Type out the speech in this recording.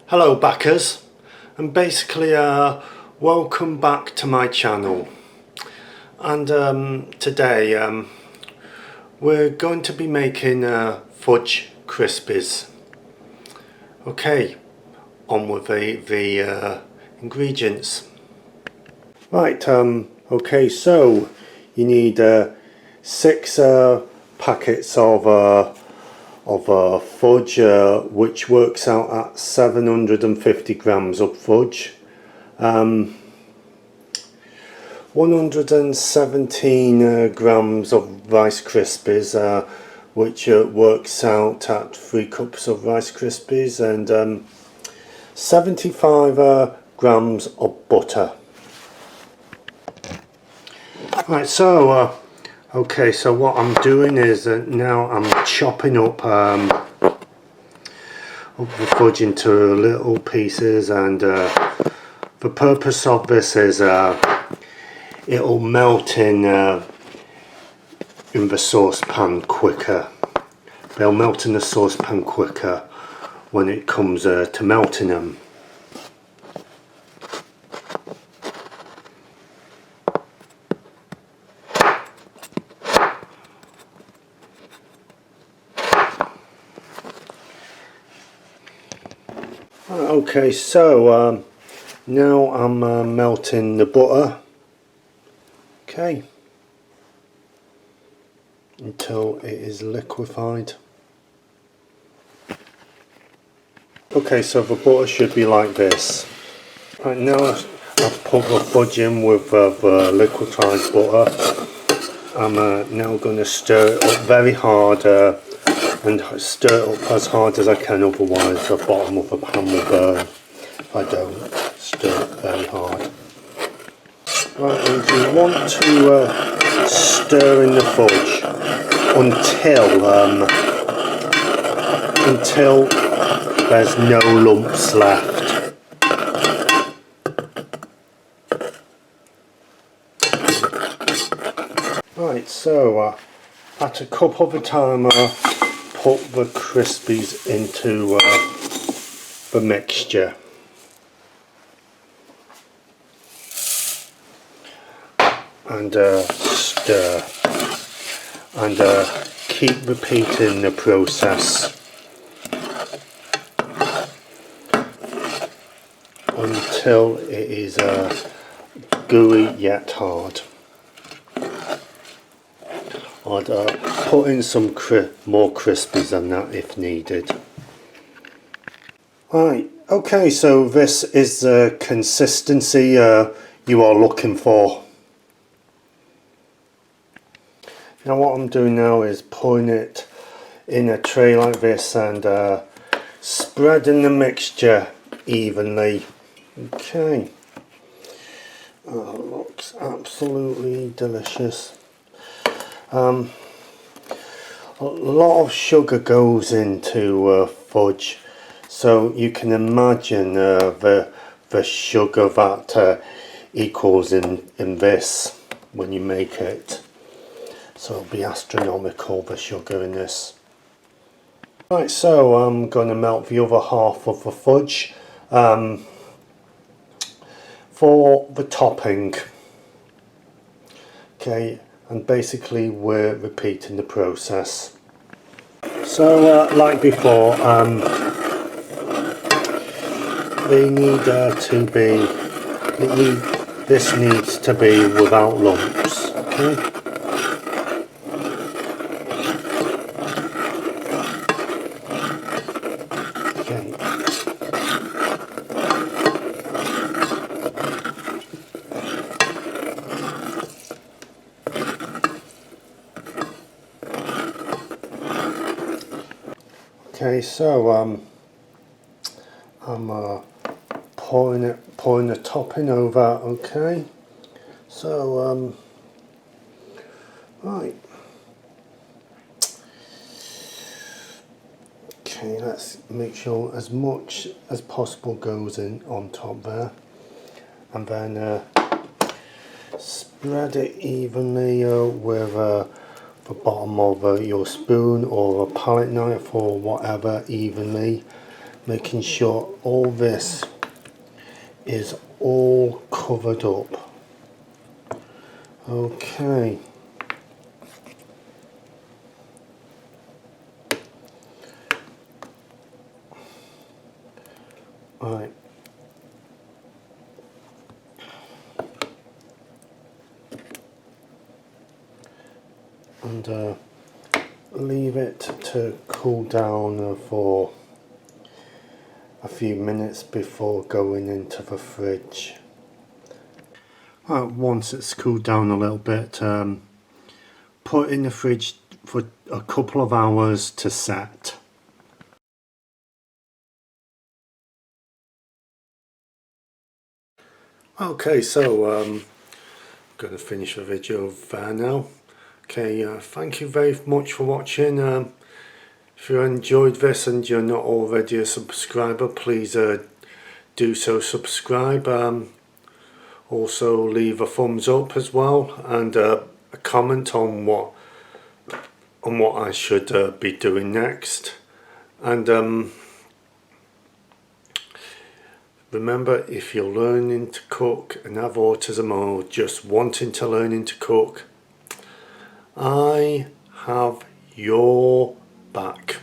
Hello backers, and basically welcome back to my channel. And today we're going to be making Fudge Crispies. Okay, on with the ingredients. Right, okay, so you need 6 packets of fudge, which works out at 750 grams of fudge, 117 grams of Rice Crispies, which works out at 3 cups of Rice Crispies, and 75 grams of butter. Right, so okay, so what I'm doing is now I'm chopping up the fudge into little pieces, and the purpose of this is it'll melt in the saucepan quicker. They'll melt in the saucepan quicker when it comes to melting them. Okay, so now I'm melting the butter, okay, until it is liquefied. Okay, so the butter should be like this. Right, now I've put the fudge in with the liquefied butter. I'm now going to stir it up very hard, and stir it up as hard as I can, otherwise the bottom of the pan will burn if I don't stir it very hard. Right, and you want to stir in the fudge until there's no lumps left. Right, so at a cup of a time, put the Crispies into the mixture, and stir, and keep repeating the process until it is gooey yet hard. I'd put in some more Crispies than that if needed. Right, okay, so this is the consistency you are looking for. Now what I'm doing now is putting it in a tray like this and spreading the mixture evenly. Okay, looks absolutely delicious. A lot of sugar goes into fudge, so you can imagine the sugar that equals in this when you make it. So it'll be astronomical, the sugar in this. Right, so I'm going to melt the other half of the fudge for the topping. Okay, and basically we're repeating the process. So like before, this needs to be without lumps. Okay. Okay, so I'm pouring pouring the topping over. Okay, so right. Okay, let's make sure as much as possible goes in on top there, and then spread it evenly with the bottom of your spoon or a palette knife or whatever, evenly, making sure all this is all covered up. Okay. Right. And leave it to cool down for a few minutes before going into the fridge. Once it's cooled down a little bit, put it in the fridge for a couple of hours to set. Okay, so I'm going to finish the video there now. Okay, thank you very much for watching. If you enjoyed this and you're not already a subscriber, please do so subscribe. Also leave a thumbs up as well, and a comment on what I should be doing next. And remember, if you're learning to cook and have autism or just wanting to learn to cook, I have your back.